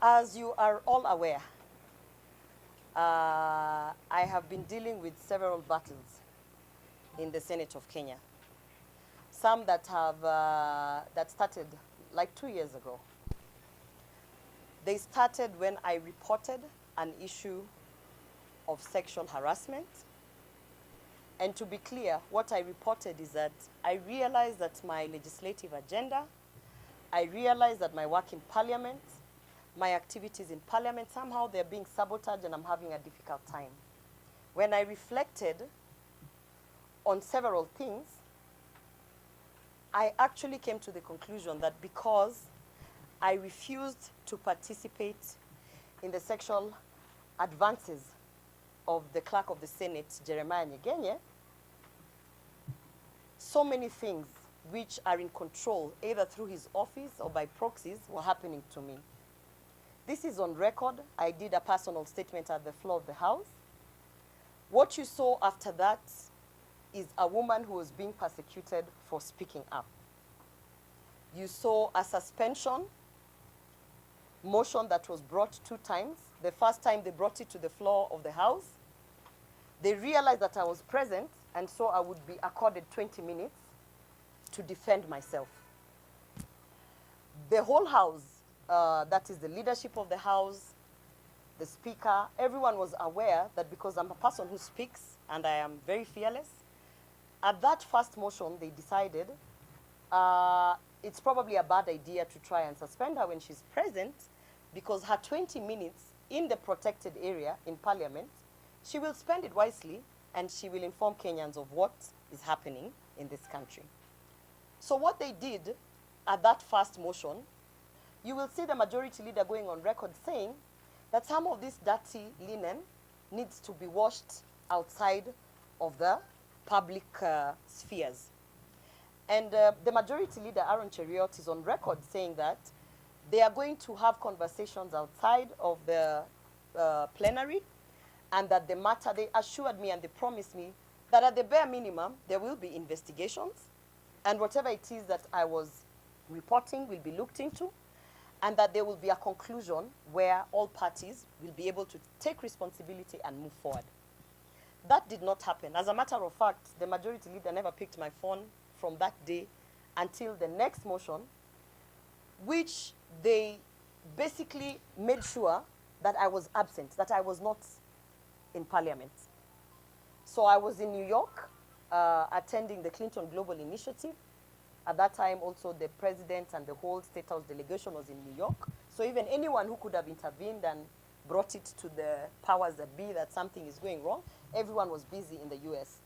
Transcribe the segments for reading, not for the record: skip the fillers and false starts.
As you are all aware, I have been dealing with several battles in the Senate of Kenya. Some that have that started like 2 years ago. They started when I reported an issue of sexual harassment. And to be clear, what I reported is that I realized that my legislative agenda, I realized that my work in parliament, my activities in parliament, somehow they're being sabotaged and I'm having a difficult time. When I reflected on several things, I actually came to the conclusion that because I refused to participate in the sexual advances of the Clerk of the Senate, Jeremiah Nyegenye, so many things which are in control, either through his office or by proxies, were happening to me. This is on record. I did a personal statement at the floor of the House. What you saw after that is a woman who was being persecuted for speaking up. You saw a suspension motion that was brought 2 times. The first time they brought it to the floor of the House. They realized that I was present, and so I would be accorded 20 minutes to defend myself. The whole House, that is the leadership of the House, the Speaker, everyone was aware that because I'm a person who speaks and I am very fearless, at that first motion they decided it's probably a bad idea to try and suspend her when she's present, because her 20 minutes in the protected area in Parliament, she will spend it wisely and she will inform Kenyans of what is happening in this country. So what they did at that first motion, you will see the majority leader going on record saying that some of this dirty linen needs to be washed outside of the public spheres. And the majority leader, Aaron Cheriot, is on record saying that they are going to have conversations outside of the plenary, and that the matter, they assured me and they promised me that at the bare minimum, there will be investigations, and whatever it is that I was reporting will be looked into, and that there will be a conclusion where all parties will be able to take responsibility and move forward. That did not happen. As a matter of fact, the majority leader never picked my phone from that day until the next motion, which they basically made sure that I was absent, that I was not in Parliament. So I was in New York attending the Clinton Global Initiative. At that time, also the president and the whole State House delegation was in New York. So even anyone who could have intervened and brought it to the powers that be that something is going wrong, everyone was busy in the US.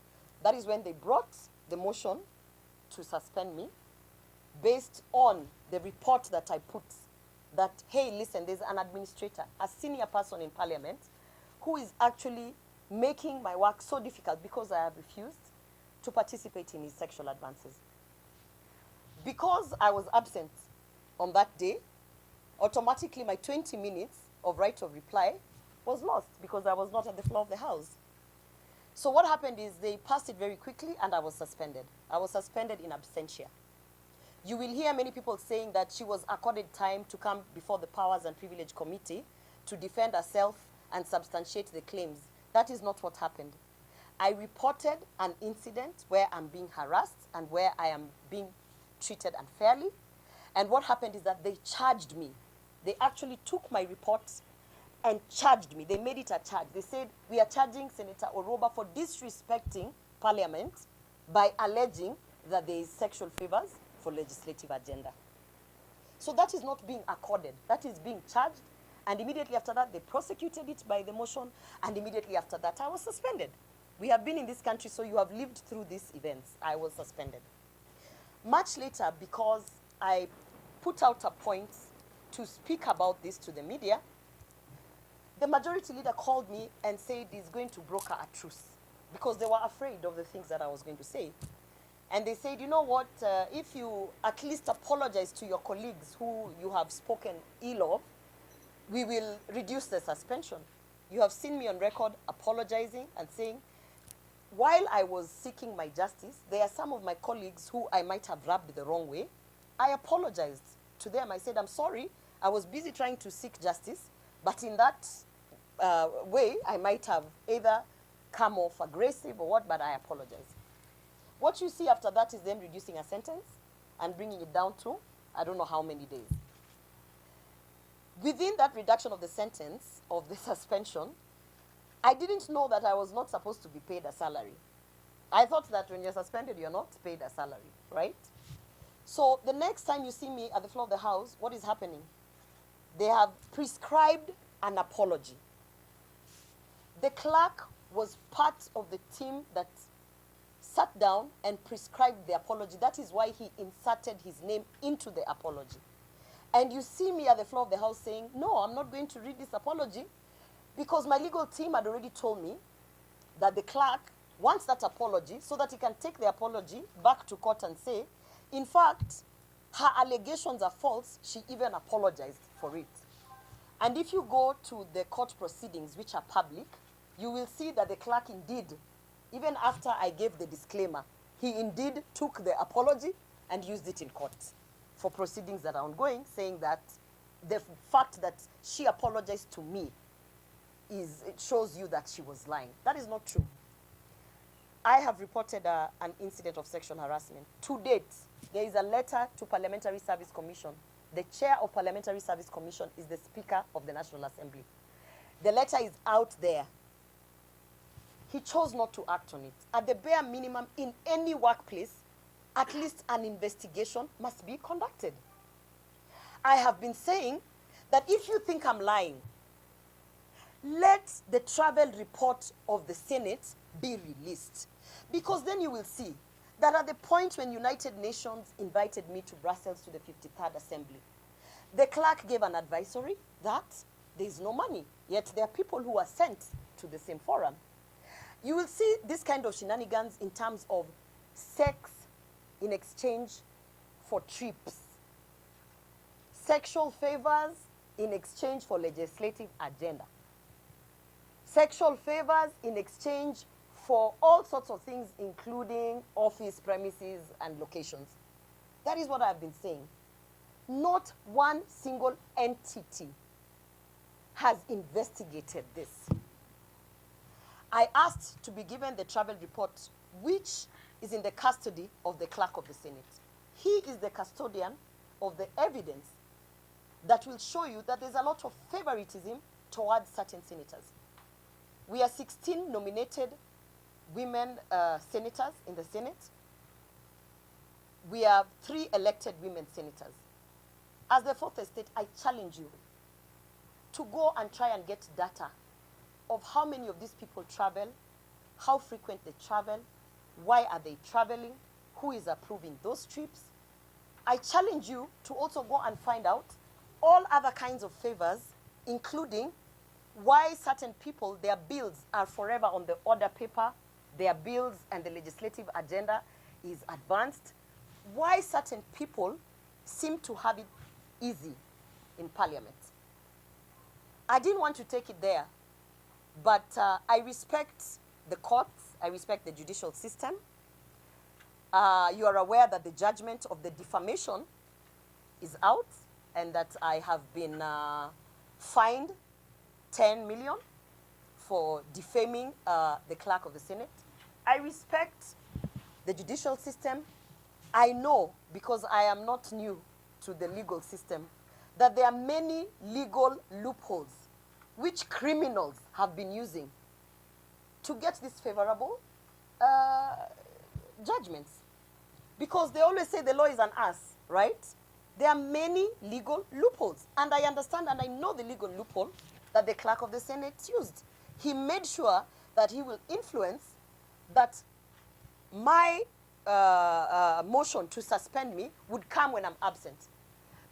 That is when they brought the motion to suspend me based on the report that I put that, hey, listen, there's an administrator, a senior person in Parliament, who is actually making my work so difficult because I have refused to participate in his sexual advances. Because I was absent on that day, automatically my 20 minutes of right of reply was lost because I was not at the floor of the House. So what happened is they passed it very quickly and I was suspended. I was suspended in absentia. You will hear many people saying that she was accorded time to come before the Powers and Privilege Committee to defend herself and substantiate the claims. That is not what happened. I reported an incident where I'm being harassed and where I am being treated unfairly. And what happened is that they charged me. They actually took my reports and charged me. They made it a charge. They said, we are charging Senator Orwoba for disrespecting Parliament by alleging that there is sexual favors for legislative agenda. So that is not being accorded. That is being charged. And immediately after that, they prosecuted it by the motion. And immediately after that, I was suspended. We have been in this country, so you have lived through these events. I was suspended. Much later, because I put out a point to speak about this to the media, the majority leader called me and said he's going to broker a truce because they were afraid of the things that I was going to say. And they said, you know what, if you at least apologize to your colleagues who you have spoken ill of, we will reduce the suspension. You have seen me on record apologizing and saying, while I was seeking my justice, there are some of my colleagues who I might have rubbed the wrong way. I apologized to them. I said, I'm sorry, I was busy trying to seek justice, but in that way, I might have either come off aggressive or what, but I apologize. What you see after that is them reducing a sentence and bringing it down to, I don't know how many days. Within that reduction of the sentence, of the suspension, I didn't know that I was not supposed to be paid a salary. I thought that when you're suspended, you're not paid a salary, right? So the next time you see me at the floor of the House, what is happening? They have prescribed an apology. The clerk was part of the team that sat down and prescribed the apology. That is why he inserted his name into the apology. And you see me at the floor of the House saying, no, I'm not going to read this apology, because my legal team had already told me that the clerk wants that apology so that he can take the apology back to court and say, in fact, her allegations are false. She even apologized for it. And if you go to the court proceedings, which are public, you will see that the clerk indeed, even after I gave the disclaimer, he indeed took the apology and used it in court for proceedings that are ongoing, saying that the fact that she apologized to me it shows you that she was lying. That is not true. I have reported an incident of sexual harassment. To date, there is a letter to Parliamentary Service Commission. The chair of Parliamentary Service Commission is the Speaker of the National Assembly. The letter is out there. He chose not to act on it. At the bare minimum, in any workplace, at least an investigation must be conducted. I have been saying that if you think I'm lying, let the travel report of the Senate be released. Because then you will see that at the point when United Nations invited me to Brussels to the 53rd Assembly, the clerk gave an advisory that there is no money, yet there are people who are sent to the same forum. You will see this kind of shenanigans in terms of sex in exchange for trips, sexual favors in exchange for legislative agenda, sexual favors in exchange for all sorts of things, including office premises and locations. That is what I've been saying. Not one single entity has investigated this. I asked to be given the travel report, which is in the custody of the clerk of the Senate. He is the custodian of the evidence that will show you that there's a lot of favoritism towards certain senators. We are 16 nominated women senators in the Senate. We have 3 elected women senators. As the fourth estate, I challenge you to go and try and get data of how many of these people travel, how frequent they travel, why are they traveling, who is approving those trips. I challenge you to also go and find out all other kinds of favors, including why certain people, their bills are forever on the order paper, their bills and the legislative agenda is advanced, why certain people seem to have it easy in Parliament. I didn't want to take it there, but I respect the courts, I respect the judicial system. You are aware that the judgment of the defamation is out and that I have been fined 10 million for defaming the clerk of the Senate. I respect the judicial system. I know, because I am not new to the legal system, that there are many legal loopholes which criminals have been using to get these favorable judgments. Because they always say the law is an ass, right? There are many legal loopholes. And I understand and I know the legal loophole that the clerk of the Senate used. He made sure that he will influence that my motion to suspend me would come when I'm absent.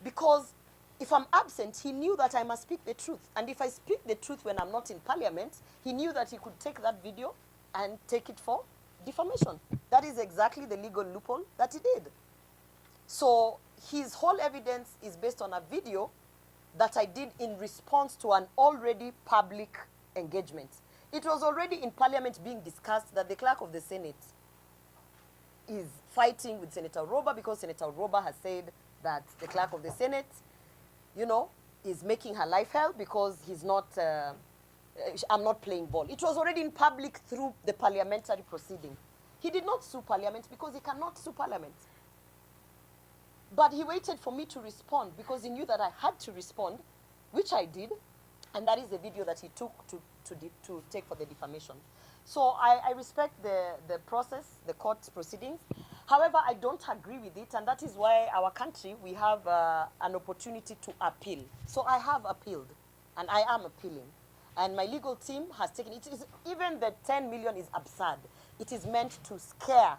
Because if I'm absent, he knew that I must speak the truth. And if I speak the truth when I'm not in Parliament, he knew that he could take that video and take it for defamation. That is exactly the legal loophole that he did. So his whole evidence is based on a video that I did in response to an already public engagement. It was already in Parliament being discussed that the clerk of the Senate is fighting with Senator Orwoba because Senator Orwoba has said that the clerk of the Senate, you know, is making her life hell because he's not, I'm not playing ball. It was already in public through the parliamentary proceeding. He did not sue Parliament because he cannot sue Parliament. But he waited for me to respond because he knew that I had to respond, which I did. And that is the video that he took to take for the defamation. So I respect the process, the court proceedings. However, I don't agree with it, and that is why our country, we have an opportunity to appeal. So I have appealed, and I am appealing. And my legal team has taken it. Even the 10 million is absurd. It is meant to scare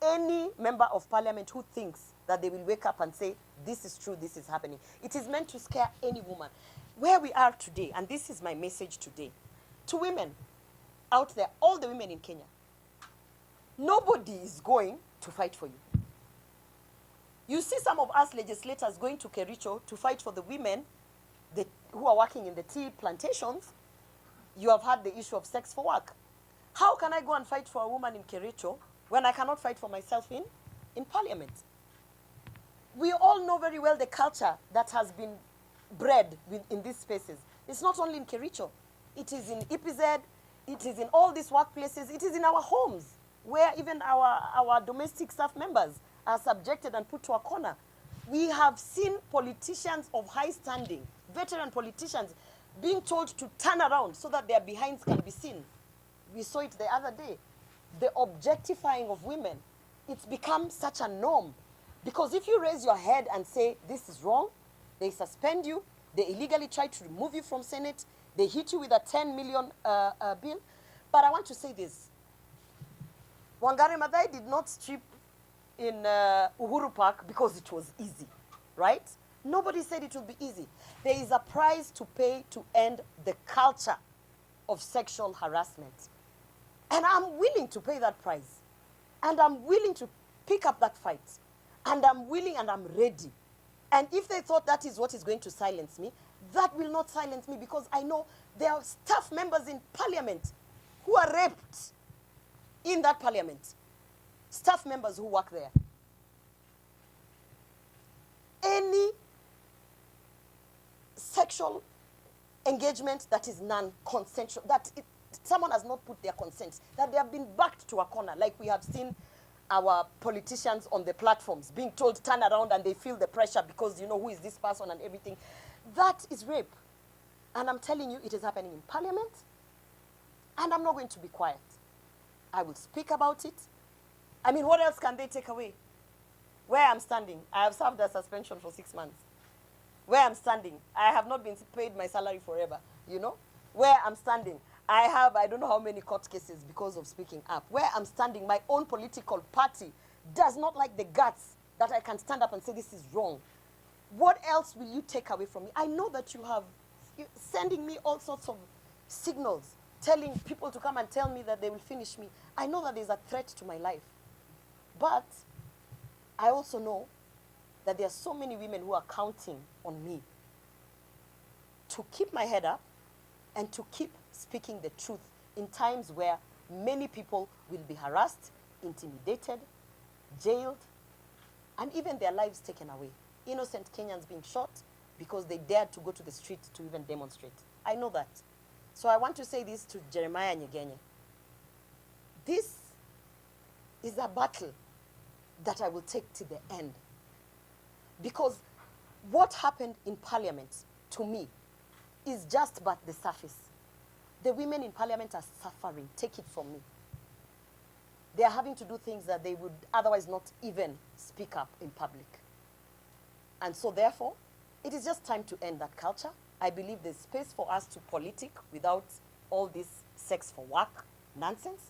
any member of parliament who thinks that they will wake up and say, this is true, this is happening. It is meant to scare any woman. Where we are today, and this is my message today, to women out there, all the women in Kenya, nobody is going to fight for you. You see some of us legislators going to Kericho to fight for the women who are working in the tea plantations. You have had the issue of sex for work. How can I go and fight for a woman in Kericho when I cannot fight for myself in parliament? We all know very well the culture that has been bred in these spaces. It's not only in Kericho. It is in EPZ. It is in all these workplaces. It is in our homes, where even our domestic staff members are subjected and put to a corner. We have seen politicians of high standing, veteran politicians, being told to turn around so that their behinds can be seen. We saw it the other day. The objectifying of women, it's become such a norm. Because if you raise your head and say, this is wrong, they suspend you, they illegally try to remove you from Senate, they hit you with a 10 million bill. But I want to say this. Wangari Maathai did not strip in Uhuru Park because it was easy, right? Nobody said it would be easy. There is a price to pay to end the culture of sexual harassment. And I'm willing to pay that price. And I'm willing to pick up that fight. And I'm willing and I'm ready. And if they thought that is what is going to silence me, that will not silence me, because I know there are staff members in parliament who are raped in that parliament. Staff members who work there. Any sexual engagement that is non-consensual, that someone has not put their consent, that they have been backed to a corner, like we have seen our politicians on the platforms being told turn around, and they feel the pressure because, you know, who is this person and everything. That is rape. And I'm telling you, it is happening in parliament, and I'm not going to be quiet. I will speak about it. I mean, what else can they take away? Where I'm standing, I have served a suspension for 6 months. Where I'm standing, I have not been paid my salary forever, you know? Where I'm standing, I don't know how many court cases because of speaking up. Where I'm standing, my own political party does not like the guts that I can stand up and say this is wrong. What else will you take away from me? I know that you're sending me all sorts of signals, telling people to come and tell me that they will finish me. I know that there's a threat to my life. But I also know that there are so many women who are counting on me to keep my head up and to keep speaking the truth in times where many people will be harassed, intimidated, jailed, and even their lives taken away. Innocent Kenyans being shot because they dared to go to the street to even demonstrate. I know that. So I want to say this to Jeremiah Nyegenye. This is a battle that I will take to the end. Because what happened in parliament, to me, is just but the surface. The women in parliament are suffering. Take it from me. They are having to do things that they would otherwise not even speak up in public. And so therefore, it is just time to end that culture. I believe there's space for us to politic without all this sex for work nonsense.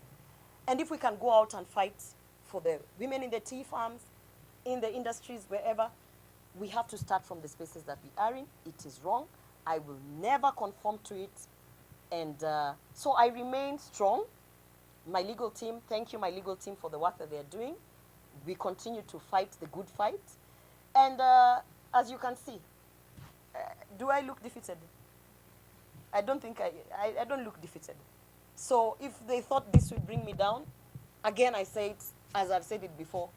And if we can go out and fight for the women in the tea farms, in the industries, wherever, we have to start from the spaces that we are in. It is wrong. I will never conform to it. And so I remain strong. My legal team, thank you, my legal team, for the work that they're doing. We continue to fight the good fight. And as you can see, do I look defeated? I don't think I don't look defeated. So if they thought this would bring me down, again, I say it, as I've said it before,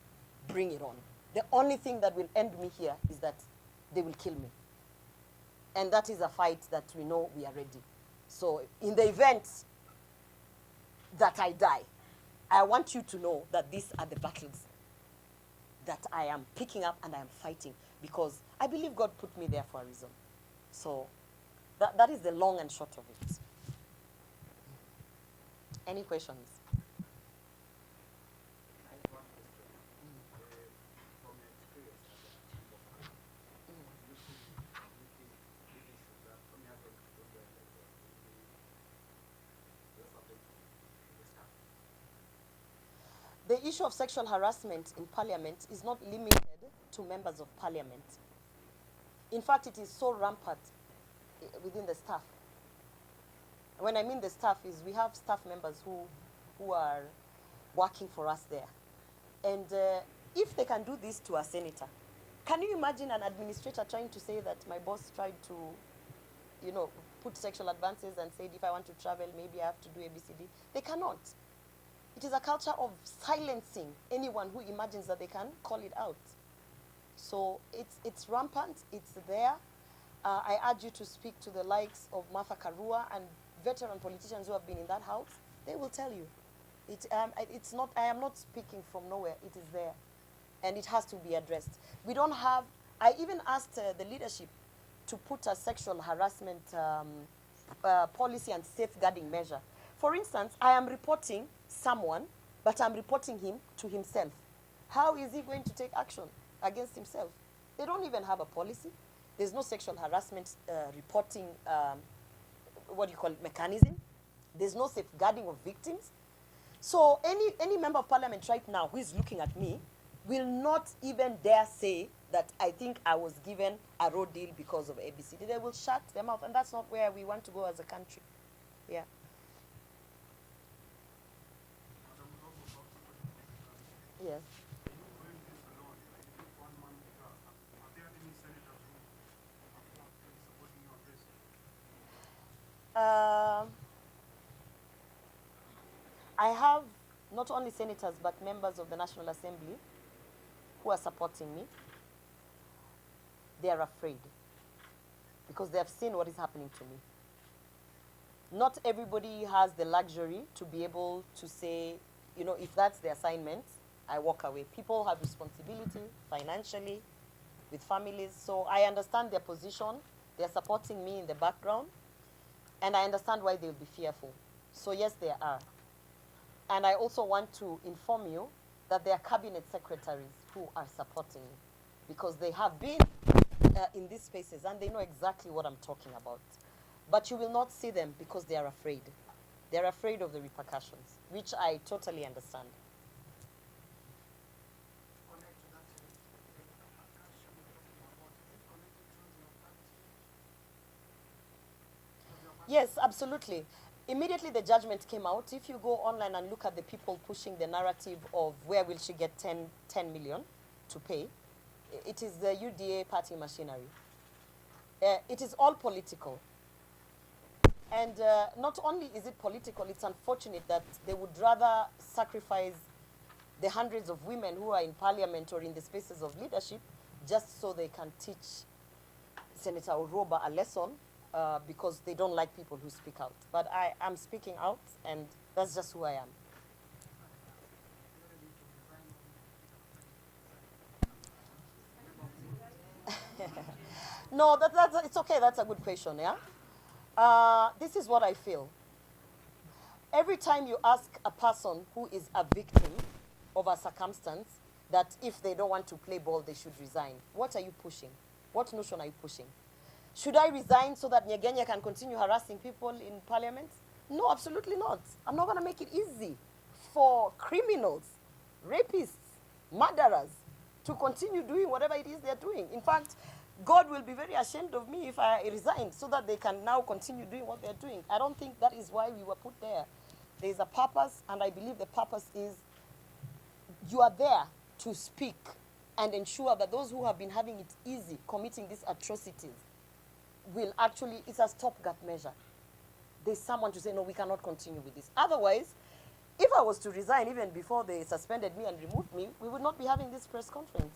bring it on. The only thing that will end me here is that they will kill me. And that is a fight that we know we are ready. So in the event that I die, I want you to know that these are the battles that I am picking up and I am fighting, because I believe God put me there for a reason. So that is the long and short of it. Any questions? The issue of sexual harassment in Parliament is not limited to members of Parliament. In fact, it is so rampant within the staff. When I mean the staff is we have staff members who are working for us there. And if they can do this to a senator, can you imagine an administrator trying to say that my boss tried to, put sexual advances and said if I want to travel, maybe I have to do ABCD? They cannot. It is a culture of silencing anyone who imagines that they can call it out. So it's rampant, it's there. I urge you to speak to the likes of Martha Karua and veteran politicians who have been in that house. They will tell you. It's not, I am not speaking from nowhere, it is there. And it has to be addressed. We don't have, I even asked the leadership to put a sexual harassment policy and safeguarding measure. For instance, I am reporting someone, but I'm reporting him to himself. How is he going to take action against himself? They don't even have a policy. There's no sexual harassment reporting, mechanism. There's no safeguarding of victims. So any member of parliament right now who is looking at me will not even dare say that I think I was given a road deal because of ABCD. They will shut them out, and that's not where we want to go as a country. Yeah. Yes. I have not only senators but members of the National Assembly who are supporting me. They are afraid because they have seen what is happening to me. Not everybody has the luxury to be able to say, if that's the assignment, I walk away. People have responsibility financially with families. So I understand their position. They're supporting me in the background. And I understand why they'll be fearful. So yes, there are. And I also want to inform you that there are cabinet secretaries who are supporting me because they have been in these spaces and they know exactly what I'm talking about. But you will not see them because they are afraid. They're afraid of the repercussions, which I totally understand. Yes, absolutely. Immediately the judgment came out. If you go online and look at the people pushing the narrative of where will she get 10 million to pay, it is the UDA party machinery. It is all political. And not only is it political, it's unfortunate that they would rather sacrifice the hundreds of women who are in parliament or in the spaces of leadership just so they can teach Senator Orwoba a lesson because they don't like people who speak out. But I am speaking out, and that's just who I am. No, it's okay. That's a good question, yeah? This is what I feel. Every time you ask a person who is a victim of a circumstance that if they don't want to play ball, they should resign, what are you pushing? What notion are you pushing? Should I resign so that Nyegenya can continue harassing people in parliament? No, absolutely not. I'm not going to make it easy for criminals, rapists, murderers to continue doing whatever it is they're doing. In fact, God will be very ashamed of me if I resign so that they can now continue doing what they're doing. I don't think that is why we were put there. There is a purpose, and I believe the purpose is you are there to speak and ensure that those who have been having it easy, committing these atrocities, will actually, it's a stopgap measure. There's someone to say, no, we cannot continue with this. Otherwise, if I was to resign even before they suspended me and removed me, we would not be having this press conference.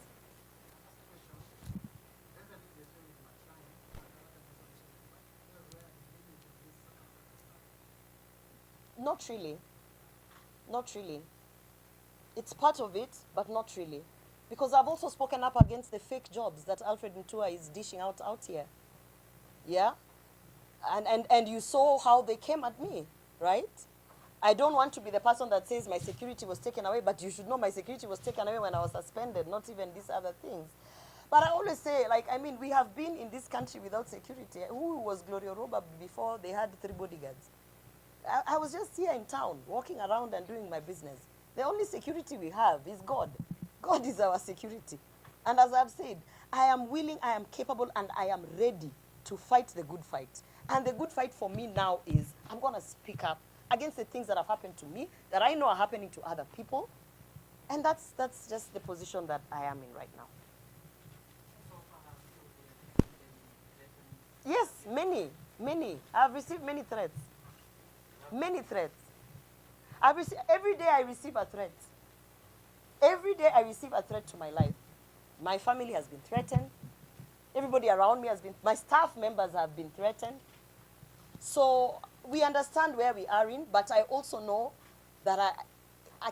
Not really. Not really. It's part of it, but not really. Because I've also spoken up against the fake jobs that Alfred Ntua is dishing out here. Yeah? And you saw how they came at me, right? I don't want to be the person that says my security was taken away, but you should know my security was taken away when I was suspended, not even these other things. But I always say, like, I mean, we have been in this country without security. Who was Gloria Orwoba before they had 3 bodyguards? I was just here in town, walking around and doing my business. The only security we have is God. God is our security. And as I've said, I am willing, I am capable, and I am ready to fight the good fight. And the good fight for me now is I'm going to speak up against the things that have happened to me, that I know are happening to other people. And that's just the position that I am in right now. Yes, many. I've received many threats. Many threats. Every day I receive a threat. Every day I receive a threat to my life. My family has been threatened. Everybody around me has been, my staff members have been threatened. So we understand where we are in, but I also know that I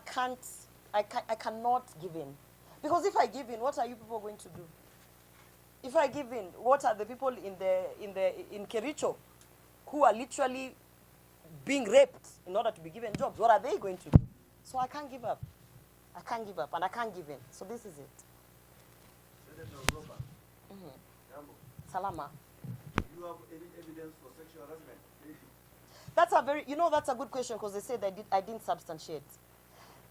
cannot give in. Because if I give in, what are you people going to do? If I give in, what are the people in Kericho who are literally being raped in order to be given jobs? What are they going to do? So I can't give up. I can't give up, and I can't give in. So this is it. Salama. Do you have any evidence for sexual harassment? That's a good question, because they said I didn't substantiate.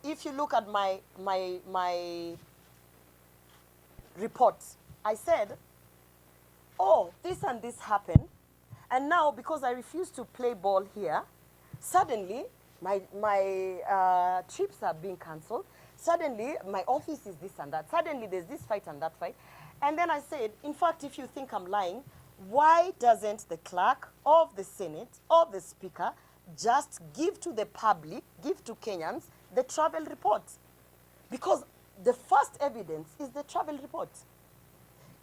If you look at my report, I said, oh, this and this happened, and now because I refuse to play ball here, suddenly my trips are being cancelled. Suddenly my office is this and that. Suddenly there's this fight and that fight. And then I said, in fact, if you think I'm lying, why doesn't the clerk of the Senate, or the Speaker, just give to the public, give to Kenyans, the travel report? Because the first evidence is the travel report.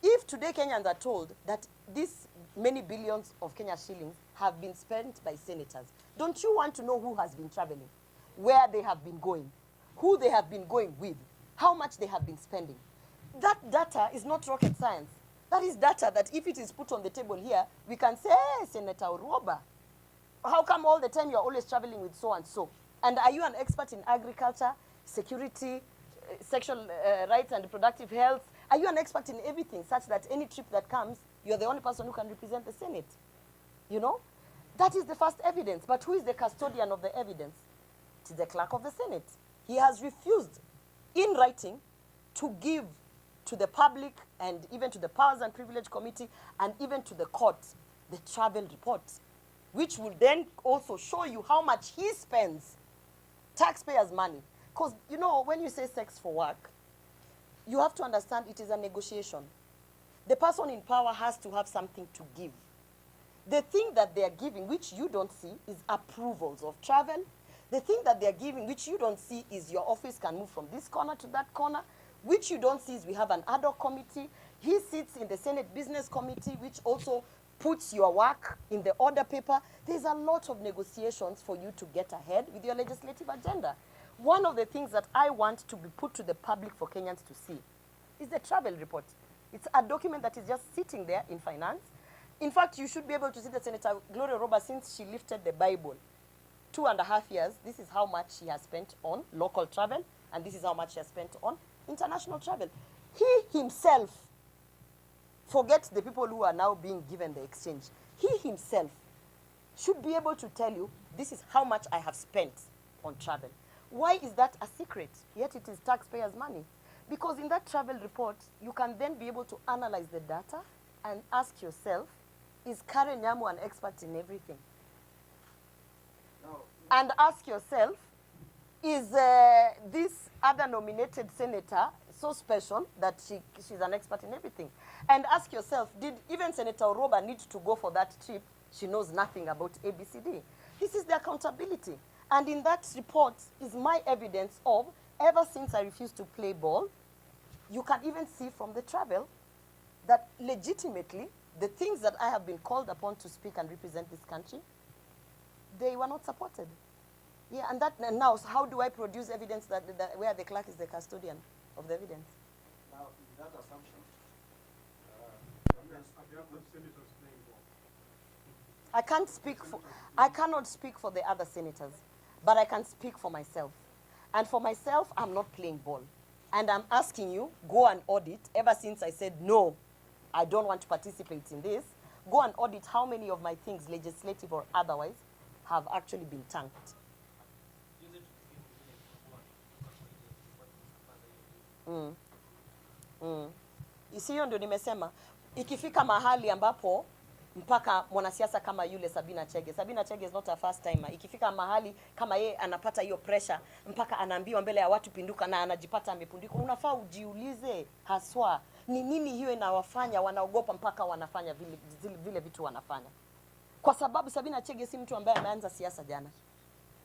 If today Kenyans are told that these many billions of Kenya shillings have been spent by senators, don't you want to know who has been traveling, where they have been going, who they have been going with, how much they have been spending? That data is not rocket science. That is data that if it is put on the table here, we can say, hey, Senator Orwoba, how come all the time you're always traveling with so and so? And are you an expert in agriculture, security, sexual rights and reproductive health? Are you an expert in everything such that any trip that comes, you're the only person who can represent the Senate? You know? That is the first evidence. But who is the custodian of the evidence? It is the clerk of the Senate. He has refused, in writing, to give to the public and even to the Powers and Privilege Committee and even to the court the travel report, which will then also show you how much he spends, taxpayers' money. Because, you know, when you say sex for work, you have to understand it is a negotiation. The person in power has to have something to give. The thing that they are giving, which you don't see, is approvals of travel. The thing that they are giving, which you don't see, is your office can move from this corner to that corner. Which you don't see is we have an ad hoc committee. He sits in the Senate Business Committee, which also puts your work in the order paper. There's a lot of negotiations for you to get ahead with your legislative agenda. One of the things that I want to be put to the public for Kenyans to see is the travel report. It's a document that is just sitting there in finance. In fact, you should be able to see that Senator Gloria Orwoba, since she lifted the Bible, 2.5 years, this is how much she has spent on local travel, and this is how much she has spent on international travel. He himself, forget the people who are now being given the exchange, he himself should be able to tell you, this is how much I have spent on travel. Why is that a secret? Yet it is taxpayers' money. Because in that travel report, you can then be able to analyze the data and ask yourself, is Karen Nyamu an expert in everything? No. And ask yourself, is this other nominated senator so special that she's an expert in everything? And ask yourself, did even Senator Orwoba need to go for that trip? She knows nothing about ABCD. This is the accountability. And in that report is my evidence of, ever since I refused to play ball, you can even see from the travel that legitimately, the things that I have been called upon to speak and represent this country, they were not supported. Yeah, and now, so how do I produce evidence that where the clerk is the custodian of the evidence? Now, in that assumption, I cannot speak for the other senators, but I can speak for myself. And for myself, I'm not playing ball. And I'm asking you, go and audit. Ever since I said, no, I don't want to participate in this, go and audit how many of my things, legislative or otherwise, have actually been tanked. Isiyo ndio nimesema, ikifika mahali ambapo mpaka mwanasiasa kama yule Sabina Chege is not a first timer. Ikifika mahali kama yeye anapata hiyo pressure mpaka anaambiwa mbele ya watu pinduka na anajipata amepundika, unafaa ujiulize haswa ni nini hiyo inawafanya wanaogopa mpaka wanafanya vile vitu wanafanya. Kwa sababu Sabina Chege si mtu ambaye ameanza siasa jana.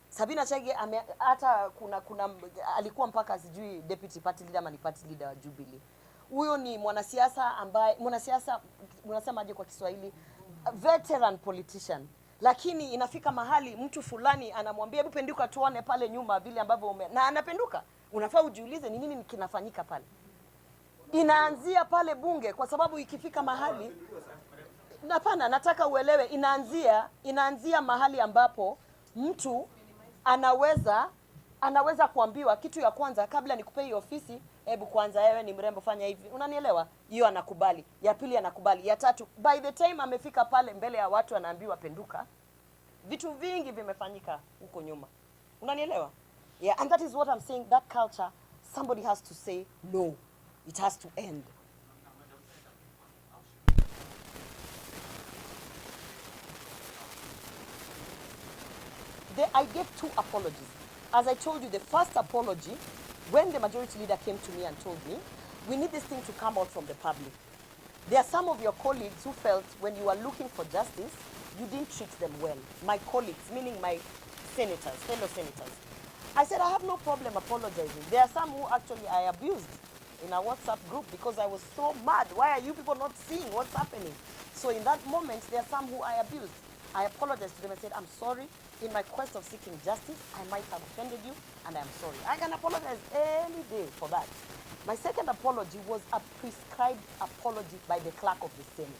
Sabina Chege hata kuna alikuwa mpaka sijui deputy party leader ama ni party leader wa Jubilee. Huyo ni mwanasiasa ambaye unasemaje kwa Kiswahili, veteran politician. Lakini inafika mahali mtu fulani anamwambia hebu penduka tuone pale nyuma vile ambavyo na anapenduka. Unafaa ujiulize ni nini kinafanyika pale. Inaanzia pale bunge, kwa sababu ikifika mahali, hapana, nataka uelewe, inaanzia mahali ambapo mtu anaweza kuambiwa kitu ya kwanza, kabla nikupe hii ofisi, hebu kwanza wewe ni mrembo fanya hivi. Unanielewa? Hiyo anakubali. Ya pili anakubali. Ya tatu, by the time amefika pale mbele ya watu anaambiwa penduka, vitu vingi vimefanyika huko nyuma. Unanielewa? Yeah, and that is what I'm saying, that culture, somebody has to say no. It has to end. I gave 2 apologies. As I told you, the first apology, when the majority leader came to me and told me, we need this thing to come out from the public. There are some of your colleagues who felt when you are looking for justice, you didn't treat them well. My colleagues, meaning my senators, fellow senators. I said, I have no problem apologizing. There are some who actually I abused in a WhatsApp group because I was so mad. Why are you people not seeing what's happening? So in that moment, there are some who I abused. I apologized to them and said, I'm sorry. In my quest of seeking justice, I might have offended you, and I'm sorry. I can apologize any day for that. My second apology was a prescribed apology by the clerk of the Senate.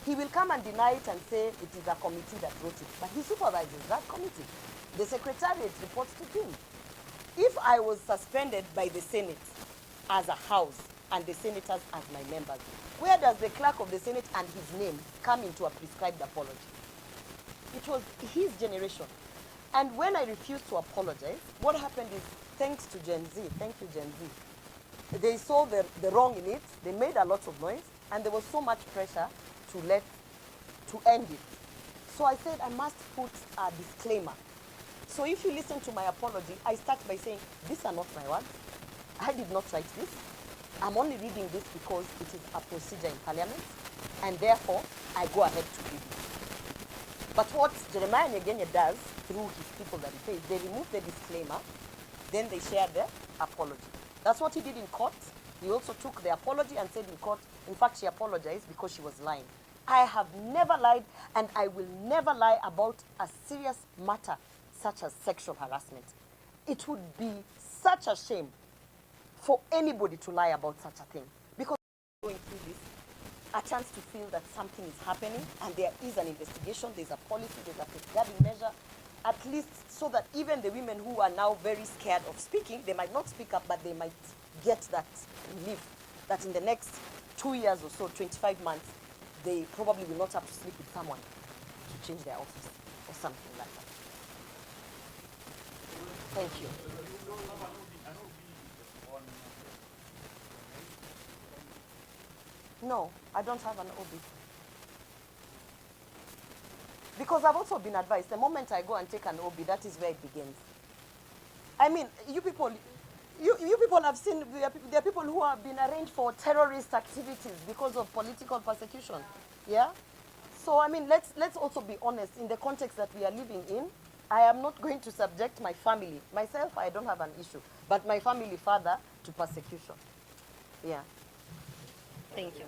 He will come and deny it and say it is a committee that wrote it, but he supervises that committee. The secretariat reports to him. If I was suspended by the Senate as a house and the senators as my members, where does the clerk of the Senate and his name come into a prescribed apology? It was his generation. And when I refused to apologize, what happened is, thanks to Gen Z, thank you Gen Z, they saw the wrong in it, they made a lot of noise, and there was so much pressure to end it. So I said I must put a disclaimer. So if you listen to my apology, I start by saying, these are not my words. I did not write this. I'm only reading this because it is a procedure in Parliament, and therefore I go ahead to read it. But what Jeremiah Nyegenya does through his people that he pays, they remove the disclaimer, then they share the apology. That's what he did in court. He also took the apology and said in court, in fact, she apologized because she was lying. I have never lied, and I will never lie about a serious matter such as sexual harassment. It would be such a shame for anybody to lie about such a thing. Because going through this, a chance to feel that something is happening and there is an investigation, there's a policy, there's a safeguarding measure, at least so that even the women who are now very scared of speaking, they might not speak up, but they might get that relief that in the next 2 years or so, 25 months, they probably will not have to sleep with someone to change their office or something like that. Thank you. No, I don't have an OB. Because I've also been advised, the moment I go and take an OB, that is where it begins. I mean, you people have seen, there are people who have been arraigned for terrorist activities because of political persecution. Yeah? So, I mean, let's also be honest, in the context that we are living in, I am not going to subject my family, myself, I don't have an issue, but my family further to persecution. Yeah. Thank you.